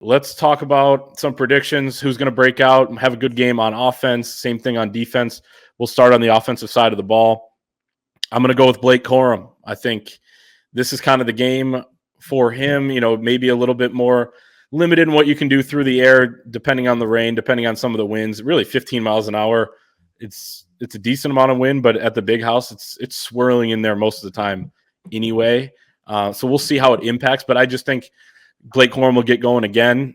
Let's talk about some predictions. Who's going to break out and have a good game on offense? Same thing on defense. We'll start on the offensive side of the ball. I'm going to go with Blake Corum. I think this is kind of the game for him. Maybe a little bit more limited in what you can do through the air, depending on the rain, depending on some of the winds. Really, 15 miles an hour. It's a decent amount of wind, but at the big house, it's swirling in there most of the time anyway. So we'll see how it impacts. But I just think Blake Corum will get going again.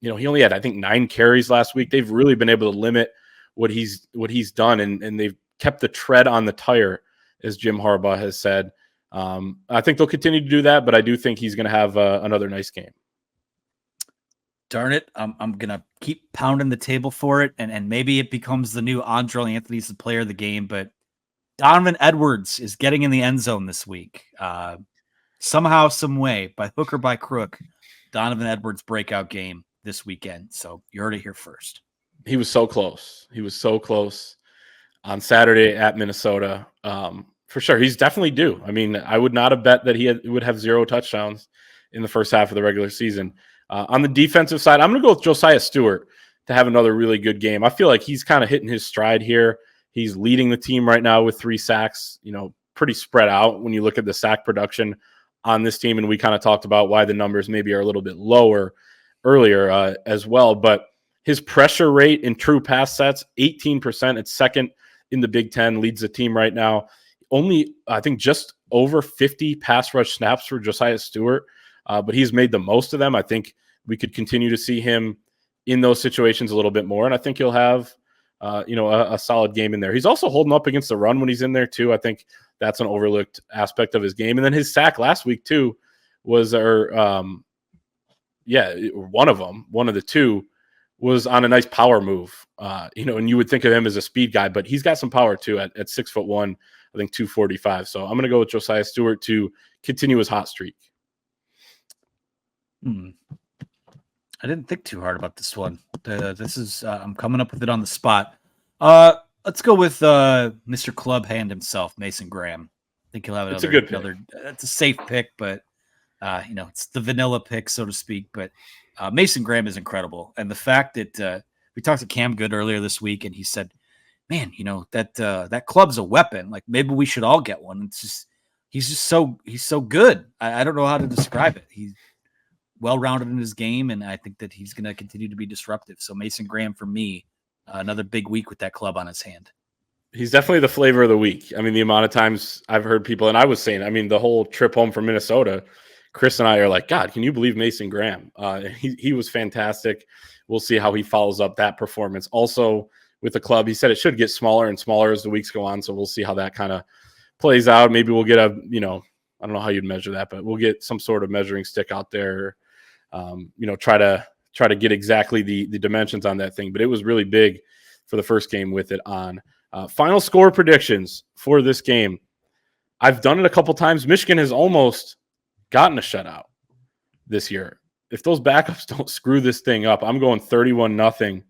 He only had, I think, 9 carries last week. They've really been able to limit what he's done, and they've kept the tread on the tire, as Jim Harbaugh has said. I think they'll continue to do that, but I do think he's going to have another nice game. Darn it, I'm going to keep pounding the table for it, and maybe it becomes the new Andrel Anthony's the player of the game, but Donovan Edwards is getting in the end zone this week. Somehow, some way, by hook or by crook, Donovan Edwards' breakout game this weekend. So you heard it here first. He was so close. He was so close on Saturday at Minnesota. For sure, he's definitely due. I mean, I would not have bet that he would have 0 touchdowns in the first half of the regular season. On the defensive side, I'm going to go with Josiah Stewart to have another really good game. I feel like he's kind of hitting his stride here. He's leading the team right now with 3 sacks, pretty spread out when you look at the sack production on this team. And we kind of talked about why the numbers maybe are a little bit lower earlier as well. But his pressure rate in true pass sets, 18%. It's second in the Big Ten, leads the team right now. Only, I think, just over 50 pass rush snaps for Josiah Stewart, but he's made the most of them. I think we could continue to see him in those situations a little bit more, and I think he'll have a solid game in there. He's also holding up against the run when he's in there too. I think that's an overlooked aspect of his game. And then his sack last week too was one of the 2 was on a nice power move. And you would think of him as a speed guy, but he's got some power too at 6'1", I think 245. So I'm going to go with Josiah Stewart to continue his hot streak. I didn't think too hard about this one. This is I'm coming up with it on the spot. Let's go with Mr. Club Hand himself, Mason Graham. I think he'll have It's a good pick. It's a safe pick, but it's the vanilla pick, so to speak. But Mason Graham is incredible, and the fact that we talked to Cam Good earlier this week, and he said, "Man, that club's a weapon. Like maybe we should all get one." He's so good. I don't know how to describe it. He's well-rounded in his game, and I think that he's going to continue to be disruptive. So Mason Graham, for me, another big week with that club on his hand. He's definitely the flavor of the week. I mean, the amount of times I've heard people, and I was saying, I mean, the whole trip home from Minnesota, Chris and I are like, God, can you believe Mason Graham? He was fantastic. We'll see how he follows up that performance. Also, with the club, he said it should get smaller and smaller as the weeks go on, so we'll see how that kind of plays out. Maybe we'll get I don't know how you'd measure that, but we'll get some sort of measuring stick out there, try to get exactly the dimensions on that thing. But it was really big for the first game with it on. Final score predictions for this game. I've done it a couple times. Michigan has almost gotten a shutout this year. If those backups don't screw this thing up, I'm going 31-0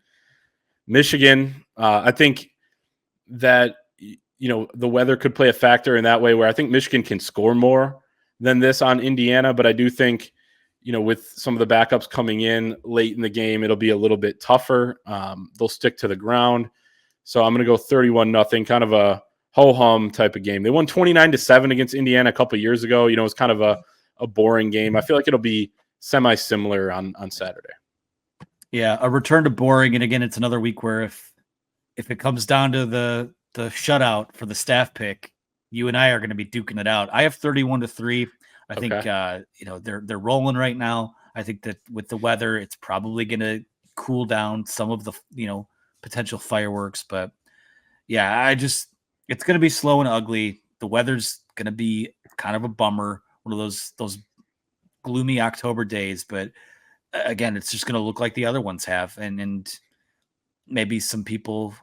Michigan. I think that the weather could play a factor in that way, where I think Michigan can score more than this on Indiana, but I do think with some of the backups coming in late in the game, it'll be a little bit tougher. They'll stick to the ground. So I'm going to go 31-0, kind of a ho-hum type of game. They won 29-7 against Indiana a couple of years ago. It was kind of a boring game. I feel like it'll be semi-similar on Saturday. Yeah, a return to boring. And again, it's another week where if it comes down to the shutout for the staff pick, you and I are going to be duking it out. I have 31-3. I think they're rolling right now. I think that with the weather, it's probably going to cool down some of the potential fireworks. But yeah, it's going to be slow and ugly. The weather's going to be kind of a bummer, one of those gloomy October days. But again, it's just going to look like the other ones have, and maybe some people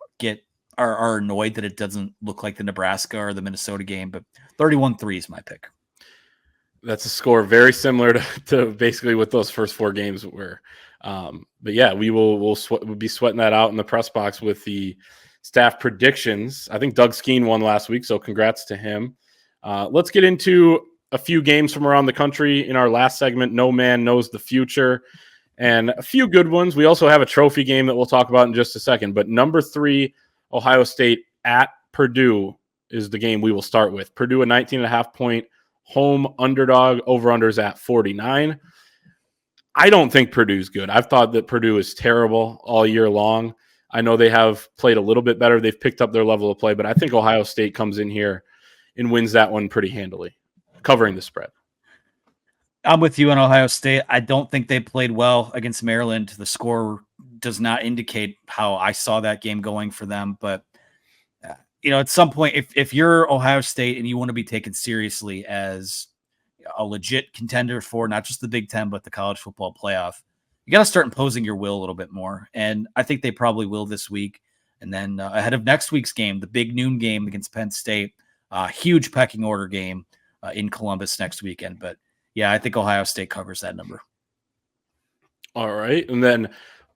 are annoyed that it doesn't look like the Nebraska or the Minnesota game. But 31-3 is my pick. That's a score very similar to basically what those first 4 games were. But yeah, we'll be sweating that out in the press box with the staff predictions. I think Doug Skeen won last week, so congrats to him. Let's get into a few games from around the country in our last segment. No man knows the future. and a few good ones. We also have a trophy game that we'll talk about in just a second. But number 3, Ohio State at Purdue is the game we will start with. Purdue, a 19.5-point home underdog. Over-unders at 49. I don't think Purdue's good. I've thought that Purdue is terrible all year long. I know they have played a little bit better. They've picked up their level of play, but I think Ohio State comes in here and wins that one pretty handily, covering the spread. I'm with you on Ohio State. I don't think they played well against Maryland. The score does not indicate how I saw that game going for them. But, at some point, if you're Ohio State and you want to be taken seriously as a legit contender for not just the Big Ten, but the college football playoff, you got to start imposing your will a little bit more. And I think they probably will this week. And then ahead of next week's game, the big noon game against Penn State, huge pecking order game in Columbus next weekend. But yeah, I think Ohio State covers that number. All right. And then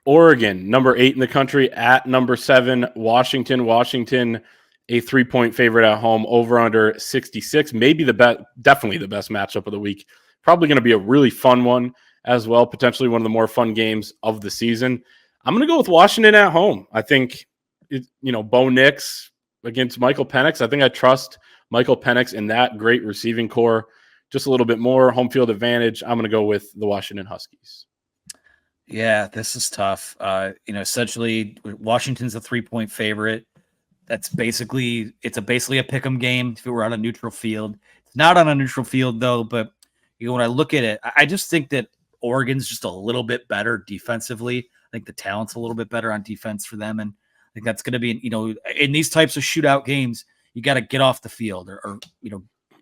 Oregon, number 8 in the country, at number 7, Washington. Washington, a 3-point favorite at home, over under 66. Maybe definitely the best matchup of the week. Probably going to be a really fun one as well. Potentially one of the more fun games of the season. I'm going to go with Washington at home. I think, Bo Nix against Michael Penix. I think I trust Michael Penix in that great receiving core just a little bit more. Home field advantage. I'm going to go with the Washington Huskies. Yeah, this is tough. Essentially, Washington's a 3-point favorite. That's basically a pick 'em game if it were on a neutral field. It's not on a neutral field though, but when I look at it, I just think that Oregon's just a little bit better defensively. I think the talent's a little bit better on defense for them, and I think that's going to be, in these types of shootout games, you got to get off the field or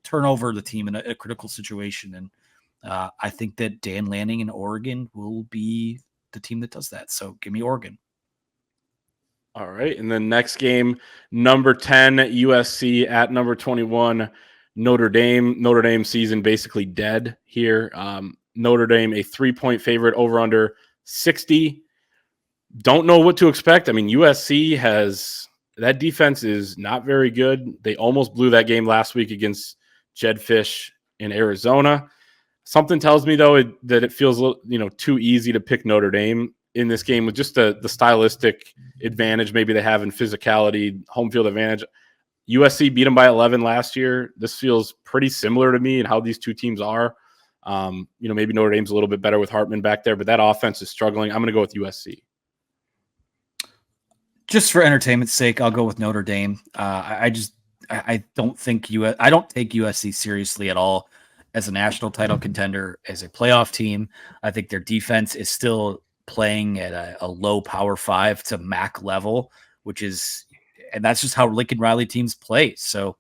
turn over the team in a critical situation. And I think that Dan Lanning in Oregon will be the team that does that. So give me Oregon. All right. And then next game, number 10, USC at number 21, Notre Dame. Notre Dame season basically dead here. Notre Dame, a 3-point favorite, over under 60. Don't know what to expect. I mean, USC that defense is not very good. They almost blew that game last week against Jedfish in Arizona. Something tells me, though, that it feels too easy to pick Notre Dame in this game with just the stylistic advantage maybe they have in physicality, home field advantage. USC beat them by 11 last year. This feels pretty similar to me and how these two teams are. Maybe Notre Dame's a little bit better with Hartman back there, but that offense is struggling. I'm going to go with USC. Just for entertainment's sake, I'll go with Notre Dame. I don't take USC seriously at all as a national title contender, as a playoff team. I think their defense is still playing at a low Power 5 to MAC level, and that's just how Lincoln Riley teams play. So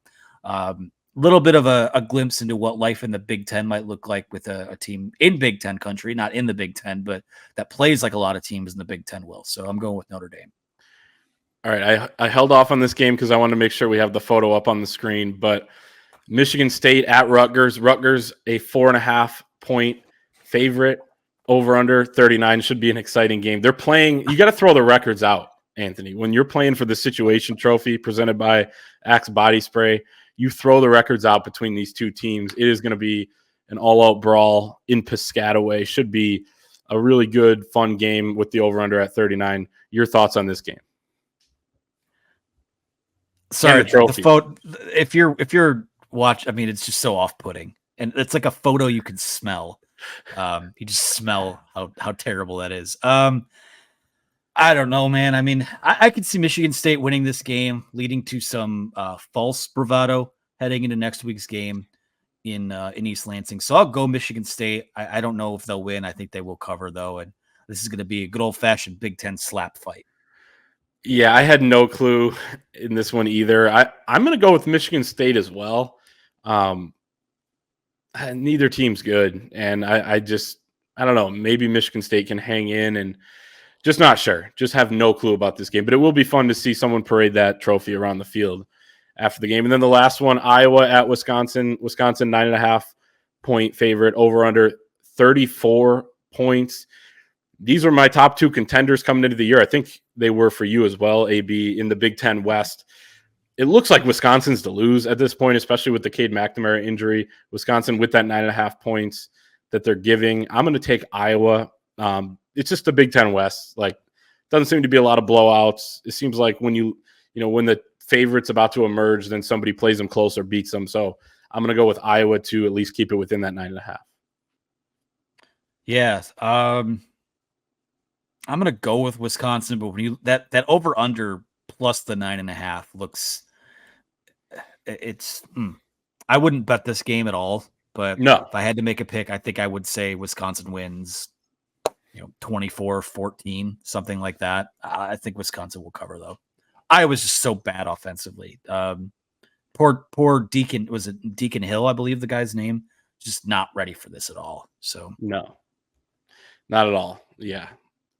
little bit of a glimpse into what life in the Big Ten might look like with a team in Big Ten country, not in the Big Ten, but that plays like a lot of teams in the Big Ten will. So I'm going with Notre Dame. All right. I held off on this game because I wanted to make sure we have the photo up on the screen, but Michigan State at Rutgers. Rutgers, a 4.5-point favorite, over under 39. Should be an exciting game. They're playing, you got to throw the records out, Anthony. When you're playing for the Situation Trophy presented by Axe Body Spray, you throw the records out between these two teams. It is going to be an all-out brawl in Piscataway. Should be a really good, fun game with the over-under at 39. Your thoughts on this game? Sorry, the photo. If you're watch, I mean, it's just so off-putting, and it's like a photo you can smell. You just smell how terrible that is. I don't know, man. I mean, I could see Michigan State winning this game, leading to some false bravado heading into next week's game in East Lansing. So I'll go Michigan State. I don't know if they'll win. I think they will cover, though, and this is going to be a good old-fashioned Big Ten slap fight. Yeah, I had no clue in this one either. I'm going to go with Michigan State as well. Neither team's good, and I don't know. Maybe Michigan State can hang in, and just not sure. Just have no clue about this game. But it will be fun to see someone parade that trophy around the field after the game. And then the last one, Iowa at Wisconsin. Wisconsin, 9.5-point favorite, over under 34 points. These are my top two contenders coming into the year. I think they were for you as well, AB, in the Big Ten West. It looks like Wisconsin's to lose at this point, especially with the Cade McNamara injury. Wisconsin with that 9.5 points that they're giving. I'm going to take Iowa. it's just the Big Ten West. Like, doesn't seem to be a lot of blowouts. It seems like when when the favorite's about to emerge, then somebody plays them close or beats them. So I'm going to go with Iowa to at least keep it within that 9.5. Yes. I'm going to go with Wisconsin, but when you that over under plus the 9.5 looks, I wouldn't bet this game at all, but No. if I had to make a pick, I think I would say Wisconsin wins, 24-14, something like that. I think Wisconsin will cover though. Iowa's just so bad offensively. Poor Deacon, was it Deacon Hill? I believe the guy's name, just not ready for this at all. So no, not at all. Yeah.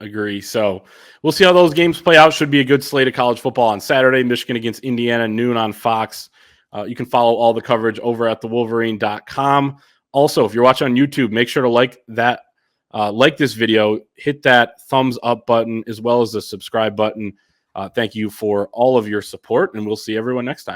Agree. So we'll see how those games play out. Should be a good slate of college football on Saturday. Michigan against Indiana, noon on Fox. You can follow all the coverage over at thewolverine.com. Also, if you're watching on YouTube, make sure to like this video, hit that thumbs up button as well as the subscribe button. Thank you for all of your support, and we'll see everyone next time.